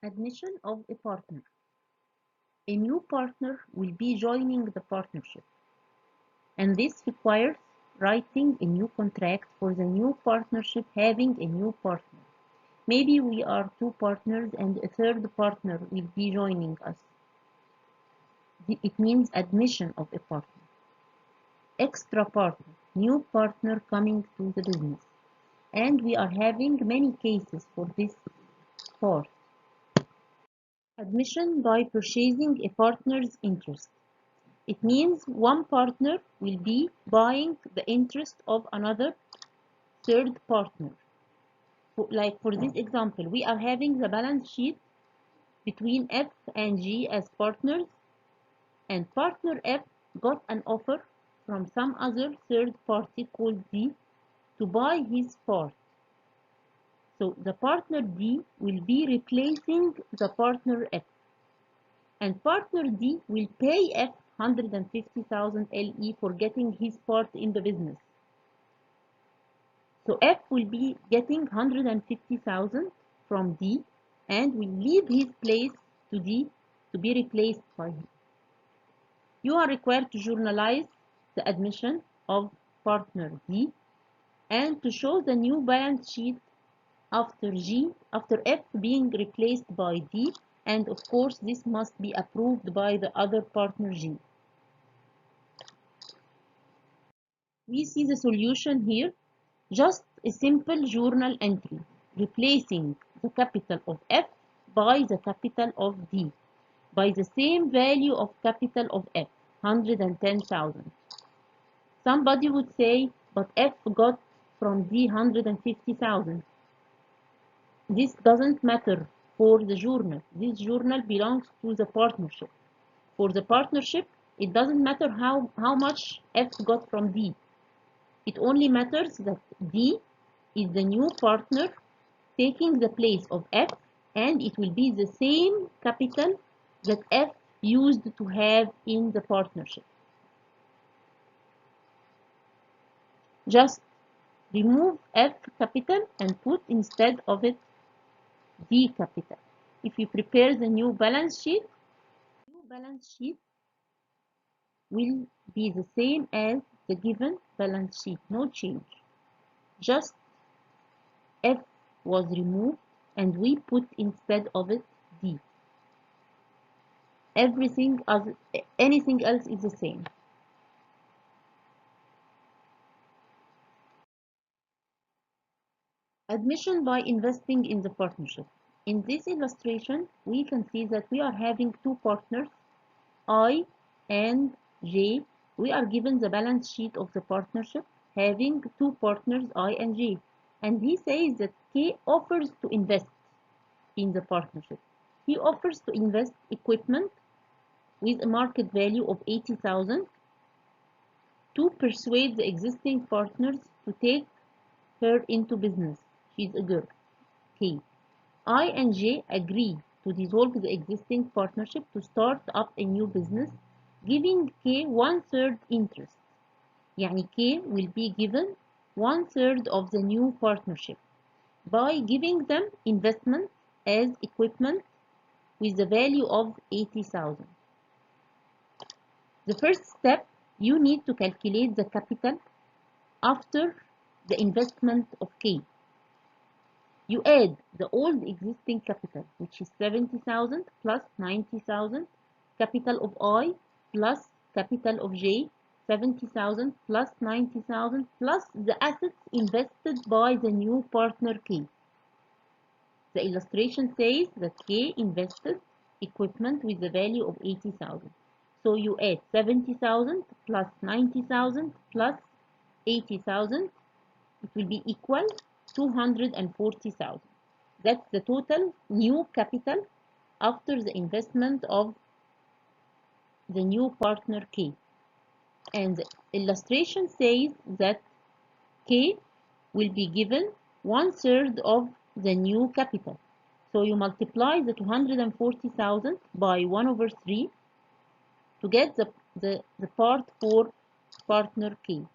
Admission of a partner. A new partner will be joining the partnership, and this requires writing a new contract for the new partnership having a new partner. Maybe we are two partners and a third partner will be joining us. It means admission of a partner. Extra partner, new partner coming to the business. And we are having many cases for this part. Admission by purchasing a partner's interest. It means one partner will be buying the interest of another third partner. Like for this example, we are having the balance sheet between F and G as partners, and partner F got an offer from some other third party called D to buy his part. So the partner D will be replacing the partner F, and partner D will pay F 150,000 LE for getting his part in the business. So F will be getting 150,000 from D and will leave his place to D to be replaced by him. You are required to journalize the admission of partner D and to show the new balance sheet after F being replaced by D, and of course this must be approved by the other partner G. We see the solution here, just a simple journal entry, replacing the capital of F by the capital of D, by the same value of capital of F, 110,000. Somebody would say, but F got from D 150,000. This doesn't matter for the journal. This journal belongs to the partnership. For the partnership, it doesn't matter how much F got from D. It only matters that D is the new partner taking the place of F, and it will be the same capital that F used to have in the partnership. Just remove F capital and put instead of it D capital. If you prepare the new balance sheet will be the same as the given balance sheet, no change. Just F was removed and we put instead of it D. Anything else is the same. Admission by investing in the partnership. In this illustration, we can see that we are having two partners, I and J. We are given the balance sheet of the partnership having two partners, I and J. And he says that K offers to invest in the partnership. He offers to invest equipment with a market value of 80,000 to persuade the existing partners to take her into business. She's a girl. K. I and J agree to dissolve the existing partnership to start up a new business, giving K 1/3 interest. Yani K will be given 1/3 of the new partnership by giving them investment as equipment with the value of 80,000. The first step, you need to calculate the capital after the investment of K. You add the old existing capital, which is 70,000 plus 90,000, capital of I plus capital of J, 70,000 plus 90,000 plus the assets invested by the new partner K. The illustration says that K invested equipment with the value of 80,000. So you add 70,000 plus 90,000 plus 80,000. It will be equal 240,000. That's the total new capital after the investment of the new partner K. And the illustration says that K will be given 1/3 of the new capital. So you multiply the 240,000 by 1/3 to get the part for partner K.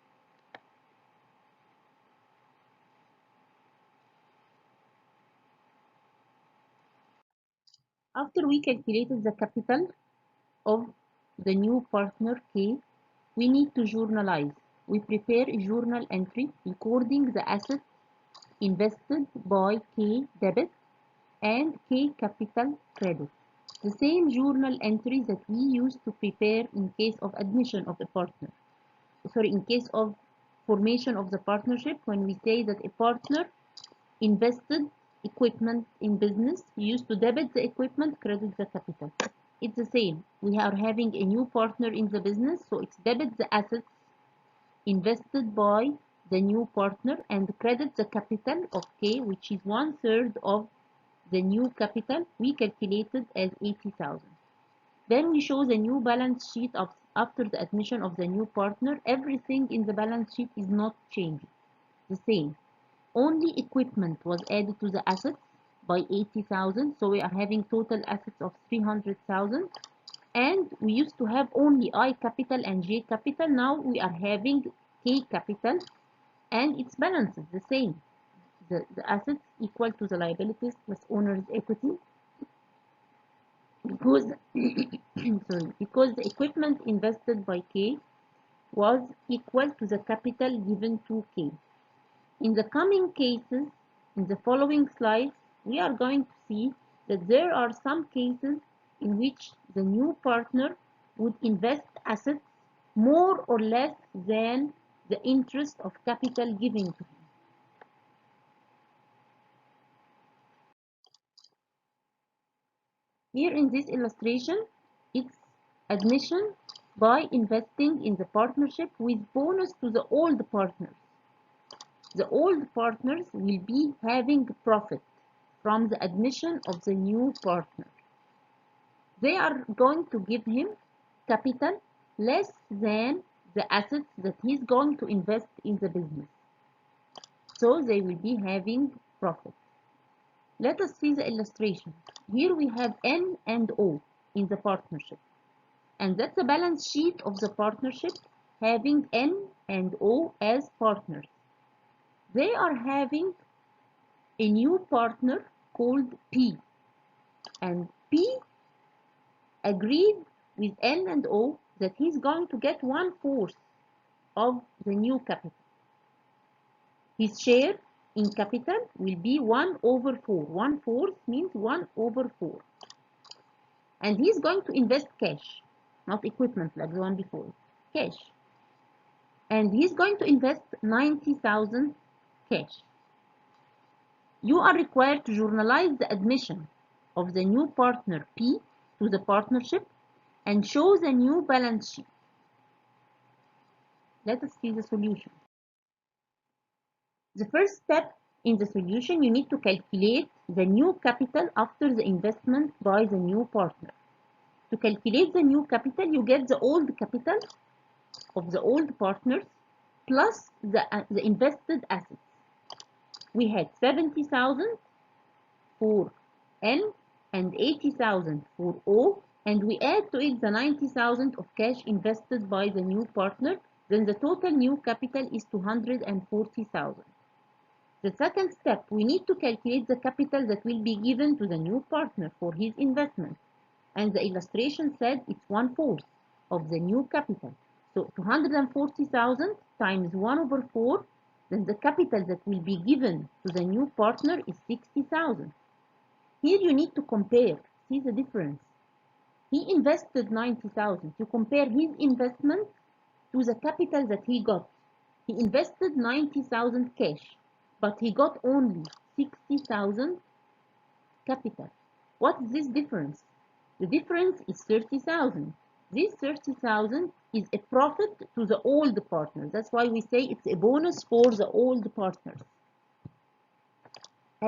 After we calculated the capital of the new partner K, we need to journalize. We prepare a journal entry recording the assets invested by K debit and K capital credit. The same journal entry that we use to prepare in case of admission of a partner. In case of formation of the partnership, when we say that a partner invested equipment in business, we used to debit the equipment, credit the capital. It's the same. We are having a new partner in the business, so it's debit the assets invested by the new partner and credit the capital of K, which is 1/3 of the new capital we calculated as 80,000. Then we show the new balance sheet of after the admission of the new partner. Everything in the balance sheet is not changing, the same. Only equipment was added to the assets by 80,000, so we are having total assets of 300,000. And we used to have only I capital and J capital. Now we are having K capital and its balances the same. The assets equal to the liabilities plus owner's equity, because because the equipment invested by K was equal to the capital given to K. In the coming cases, in the following slides, we are going to see that there are some cases in which the new partner would invest assets more or less than the interest of capital given to him. Here in this illustration, it's admission by investing in the partnership with bonus to the old partners. The old partners will be having profit from the admission of the new partner. They are going to give him capital less than the assets that he's going to invest in the business. So they will be having profit. Let us see the illustration. Here we have N and O in the partnership. And that's the balance sheet of the partnership having N and O as partners. They are having a new partner called P. And P agreed with N and O that he's going to get 1/4 of the new capital. His share in capital will be 1/4. 1/4 means 1/4. And he's going to invest cash, not equipment like the one before, cash. And he's going to invest 90,000 cash. You are required to journalize the admission of the new partner P to the partnership and show the new balance sheet. Let us see the solution. The first step in the solution, you need to calculate the new capital after the investment by the new partner. To calculate the new capital, you get the old capital of the old partners plus the invested assets. We had 70,000 for N and 80,000 for O, and we add to it the 90,000 of cash invested by the new partner. Then the total new capital is 240,000. The second step, we need to calculate the capital that will be given to the new partner for his investment. And the illustration said it's 1/4 of the new capital. So 240,000 times 1/4, then the capital that will be given to the new partner is 60,000. Here you need to compare, see the difference. He invested 90,000. You compare his investment to the capital that he got. He invested 90,000 cash, but he got only 60,000 capital. What is this difference? The difference is 30,000. This 30,000 is a profit to the old partners. That's why we say it's a bonus for the old partners.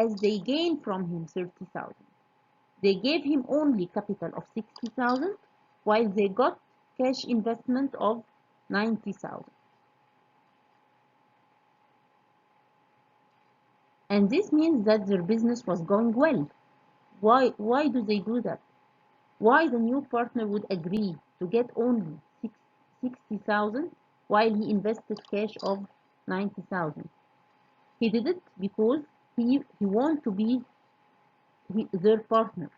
As they gain from him 30,000, they gave him only capital of 60,000, while they got cash investment of 90,000. And this means that their business was going well. Why do they do that? Why the new partner would agree to get only 60,000 while he invested cash of 90,000? He did it because he wanted to be their partner.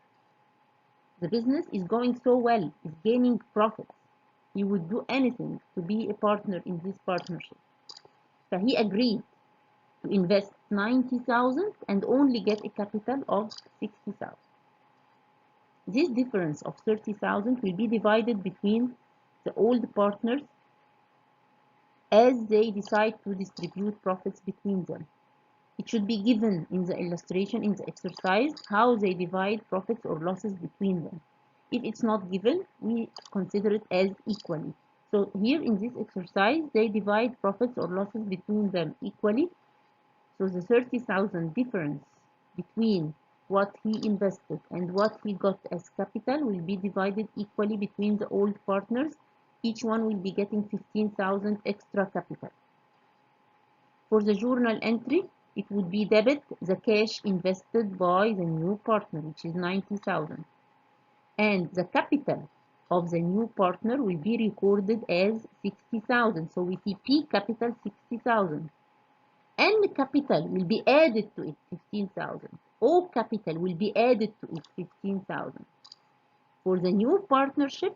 The business is going so well, is gaining profits. He would do anything to be a partner in this partnership. So he agreed to invest 90,000 and only get a capital of 60,000. This difference of 30,000 will be divided between the old partners as they decide to distribute profits between them. It should be given in the illustration, in the exercise, how they divide profits or losses between them. If it's not given, we consider it as equally. So here in this exercise, they divide profits or losses between them equally. So the 30,000 difference between what he invested and what he got as capital will be divided equally between the old partners. Each one will be getting 15,000 extra capital. For the journal entry, it would be debit the cash invested by the new partner, which is 90,000. And the capital of the new partner will be recorded as 60,000. So we see P capital 60,000. N capital will be added to it, 15,000. O capital will be added to it, 15,000. For the new partnership,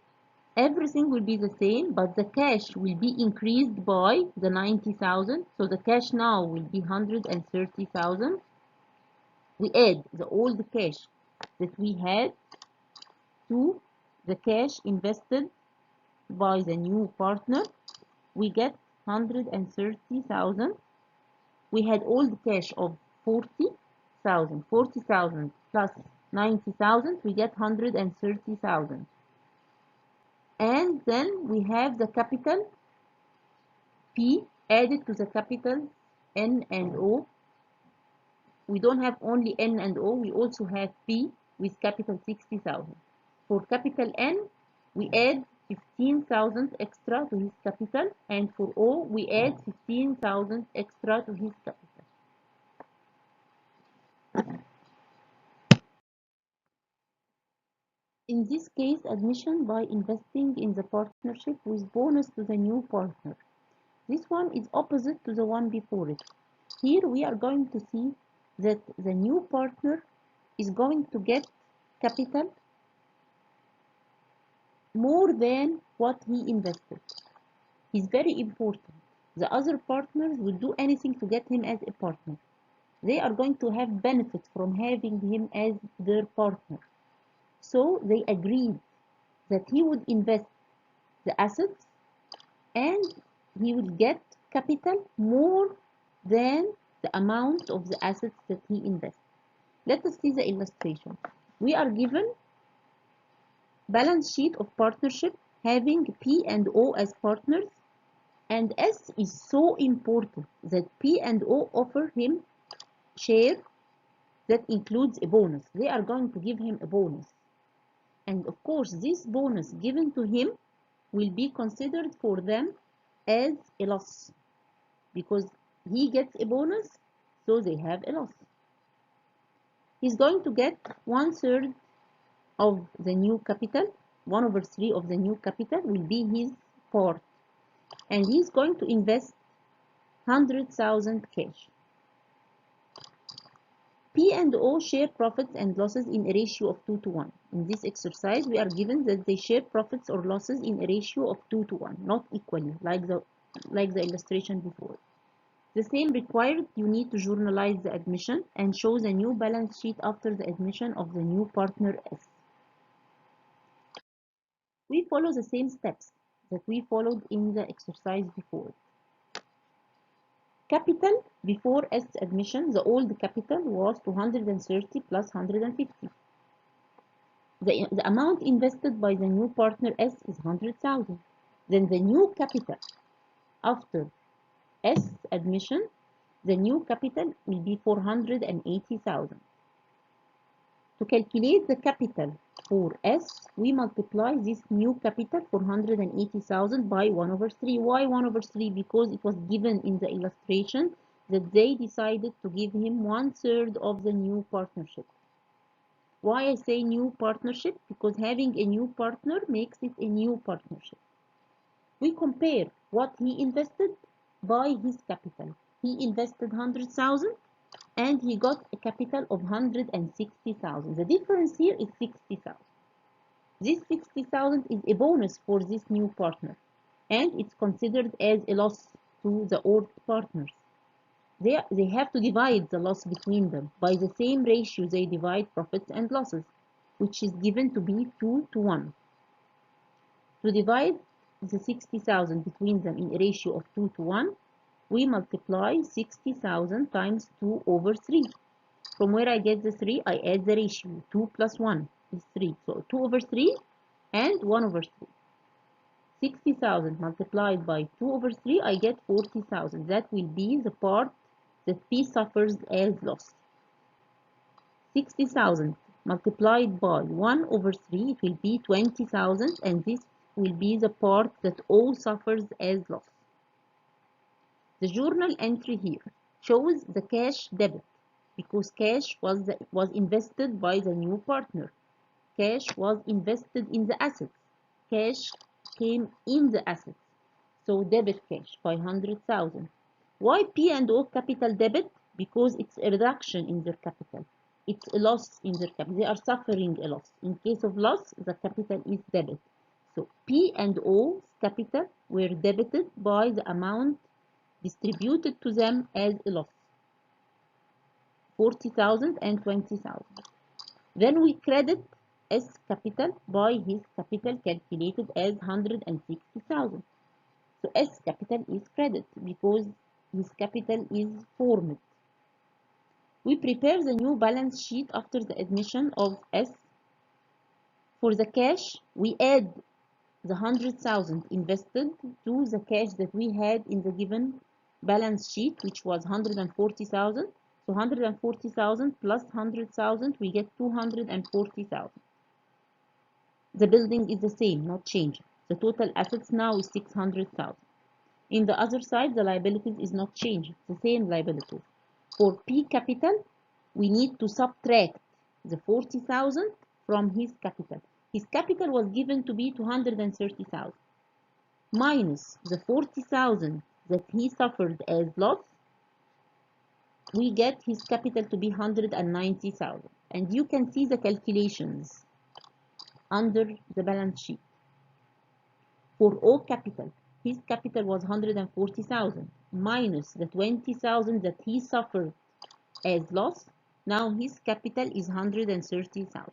everything will be the same, but the cash will be increased by the 90,000. So the cash now will be 130,000. We add the old cash that we had to the cash invested by the new partner. We get 130,000. We had old cash of 40,000. 40,000 plus 90,000, we get 130,000. And then we have the capital P added to the capital N and O. We don't have only N and O, we also have P with capital 60,000. For capital N, we add 15,000 extra to his capital, and for O, we add 15,000 extra to his capital. In this case, admission by investing in the partnership with bonus to the new partner. This one is opposite to the one before it. Here we are going to see that the new partner is going to get capital more than what he invested. He's very important. The other partners will do anything to get him as a partner. They are going to have benefits from having him as their partner. So they agreed that he would invest the assets and he will get capital more than the amount of the assets that he invests. Let us see the illustration. We are given balance sheet of partnership having P and O as partners, and S is so important that P and O offer him share that includes a bonus. They are going to give him a bonus. And of course, this bonus given to him will be considered for them as a loss because he gets a bonus, so they have a loss. He's going to get 1/3 of the new capital. 1/3 of the new capital will be his part. And he's going to invest 100,000 cash. P and O share profits and losses in a ratio of 2 to 1. In this exercise, we are given that they share profits or losses in a ratio of 2 to 1, not equally, like the illustration before. The same required, you need to journalize the admission and show the new balance sheet after the admission of the new partner S. We follow the same steps that we followed in the exercise before. Capital before S admission, the old capital was 230 plus 150. The amount invested by the new partner S is 100,000. Then the new capital after S admission, the new capital will be 480,000. To calculate the capital for S, we multiply this new capital 480,000 by 1/3. Why 1/3? Because it was given in the illustration that they decided to give him 1/3 of the new partnership. Why I say new partnership? Because having a new partner makes it a new partnership. We compare what he invested by his capital. He invested 100,000 and he got a capital of 160,000. The difference here is 60,000. This 60,000 is a bonus for this new partner, and it's considered as a loss to the old partners. They have to divide the loss between them by the same ratio they divide profits and losses, which is given to be 2 to 1. To divide the 60,000 between them in a ratio of 2 to 1, we multiply 60,000 times 2 over 3. From where I get the 3, I add the ratio. 2 plus 1 is 3. So 2 over 3 and 1 over 3. 60,000 multiplied by 2 over 3, I get 40,000. That will be the part that P suffers as loss. 60,000 multiplied by 1 over 3, it will be 20,000, and this will be the part that O suffers as loss. The journal entry here shows the cash debit because cash was invested by the new partner. Cash was invested in the assets. Cash came in the assets. So debit cash by 100,000. Why P and O capital debit? Because it's a reduction in their capital. It's a loss in their capital. They are suffering a loss. In case of loss, the capital is debit. So P and O's capital were debited by the amount distributed to them as a loss. 40,000 and 20,000. Then we credit S capital by his capital calculated as 160,000. So S capital is credit because his capital is formed. We prepare the new balance sheet after the admission of S. For the cash, we add the 100,000 invested to the cash that we had in the given balance sheet, which was 140,000. So 140,000 plus 100,000, we get 240,000. The building is the same, not changing. The total assets now is 600,000. In the other side, the liabilities is not changing, the same liabilities. For P capital, we need to subtract the 40,000 from his capital. His capital was given to be 230,000 minus the 40,000 that he suffered as loss. We get his capital to be 190,000, and you can see the calculations under the balance sheet. For O capital, his capital was 140,000 minus the 20,000 that he suffered as loss. Now his capital is 130,000.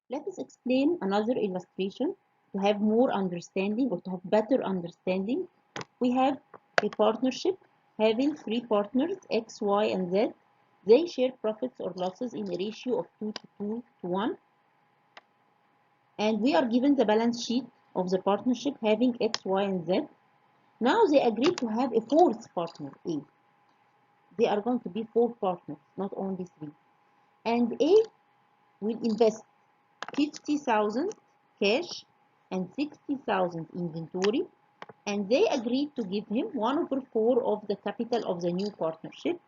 Let us explain another illustration to have more understanding or to have better understanding. We have a partnership having three partners, X, Y, and Z. They share profits or losses in a ratio of 2 to 1. And we are given the balance sheet of the partnership having X, Y, and Z. Now they agree to have a fourth partner, A. They are going to be 4 partners, not only 3. And A will invest 50,000 cash and 60,000 inventory, and they agreed to give him 1/4 of the capital of the new partnership.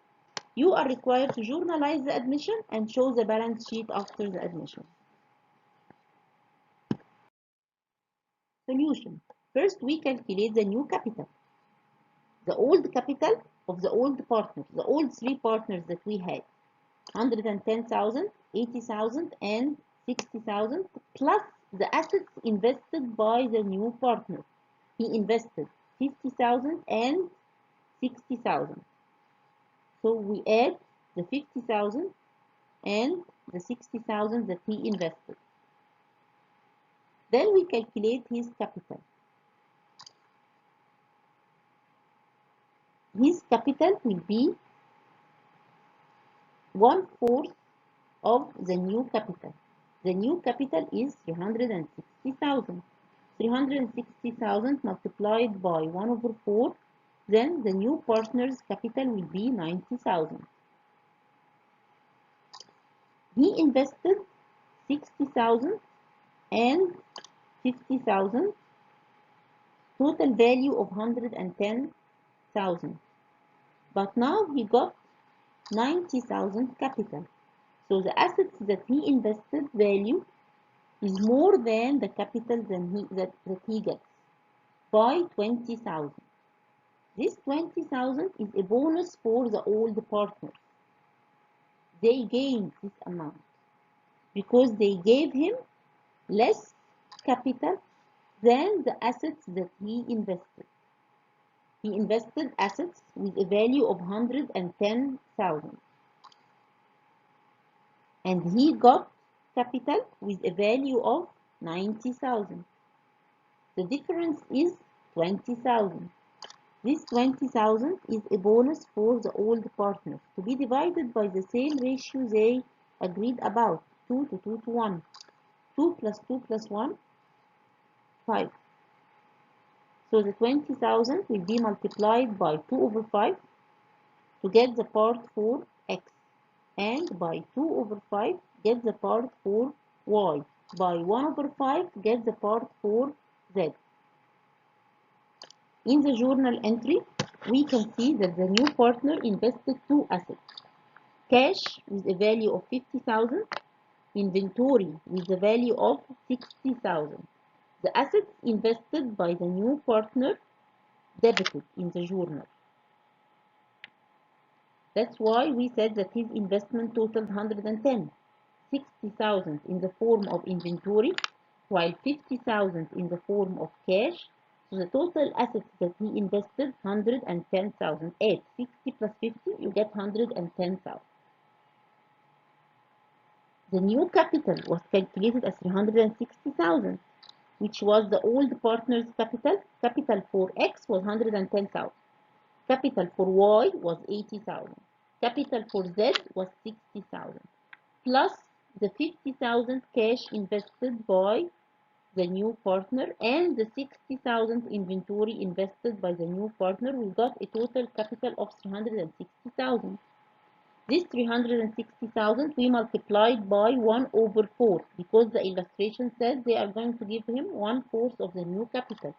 You are required to journalize the admission and show the balance sheet after the admission. Solution. First, we calculate the new capital. The old capital of the old partners, the old 3 partners that we had, 110,000, 80,000, and 60,000, plus the assets invested by the new partner. He invested 50,000 and 60,000. So we add the 50,000 and the 60,000 that he invested. Then we calculate his capital. His capital will be 1/4 of the new capital. The new capital is 360,000. 360,000 multiplied by 1/4, then the new partner's capital will be 90,000. He invested 60,000 and 50,000, total value of 110,000. But now he got 90,000 capital. So the assets that he invested value is more than the capital that he gets by 20,000. This 20,000 is a bonus for the old partner. they gained this amount because they gave him less capital than the assets that he invested. He invested assets with a value of 110,000 and he got capital with a value of 90,000. The difference is 20,000. This 20,000 is a bonus for the old partners to be divided by the same ratio they agreed about, 2 to 2 to 1. 2 plus 2 plus 1, 5. So the 20,000 will be multiplied by 2 over 5 to get the part for x, and by 2 over 5 get the part for y, by 1 over 5 get the part for z. In the journal entry, we can see that the new partner invested two assets: cash with a value of 50,000, inventory with a value of 60,000. The assets invested by the new partner debited in the journal. That's why we said that his investment totaled 110. 60,000 in the form of inventory, while 50,000 in the form of cash. So the total assets that he invested, 110,000. Add 60 plus 50, you get 110,000. The new capital was calculated as 360,000, which was the old partner's capital. Capital for X was 110,000. Capital for Y was 80,000. Capital for Z was 60,000. Plus the 50,000 cash invested by the new partner and the 60,000 inventory invested by the new partner, we got a total capital of 360,000. This 360,000 we multiplied by 1 over 4 because the illustration says they are going to give him 1/4 of the new capital.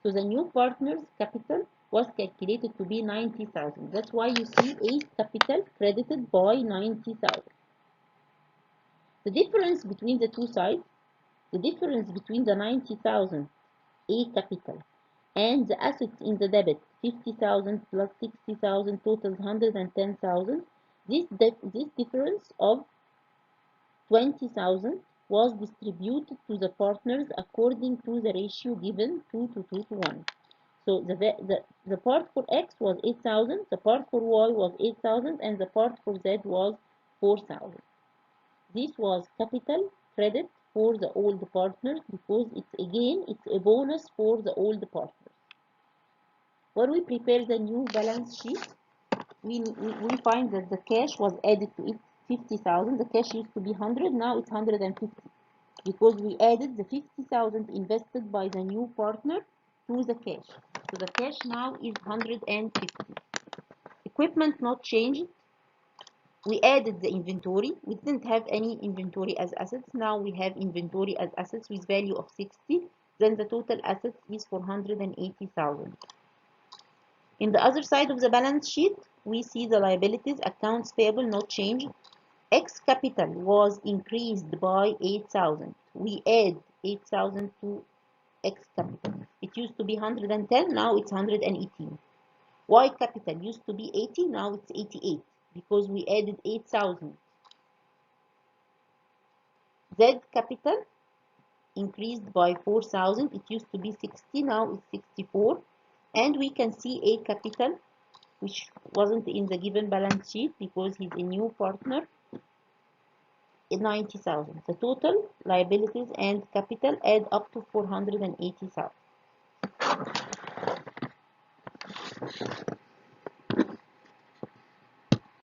So the new partner's capital was calculated to be 90,000. That's why you see A capital credited by 90,000. The difference between the two sides, the difference between the 90,000 A capital and the assets in the debit, 50,000 plus 60,000 totals 110,000, this difference of 20,000 was distributed to the partners according to the ratio given, 2 to 2 to 1. So the part for X was 8,000, the part for Y was 8,000, and the part for Z was 4,000. This was capital credit for the old partners because it's a bonus for the old partners. When we prepare the new balance sheet, we find that the cash was added to it, 50,000. The cash used to be 100, now it's 150 because we added the 50,000 invested by the new partner to the cash. So the cash now is 150. Equipment not changed. We added the inventory. We didn't have any inventory as assets. Now we have inventory as assets with value of 60. Then the total assets is 480,000. In the other side of the balance sheet, we see the liabilities, accounts payable not changed. X capital was increased by 8,000. We add 8,000 to X capital. It used to be 110, now it's 118. Y capital used to be 80, now it's 88. Because we added 8,000. Z capital increased by 4,000. It used to be 60, now it's 64. And we can see A capital, which wasn't in the given balance sheet because he's a new partner, in 90,000. The total liabilities and capital add up to 480,000.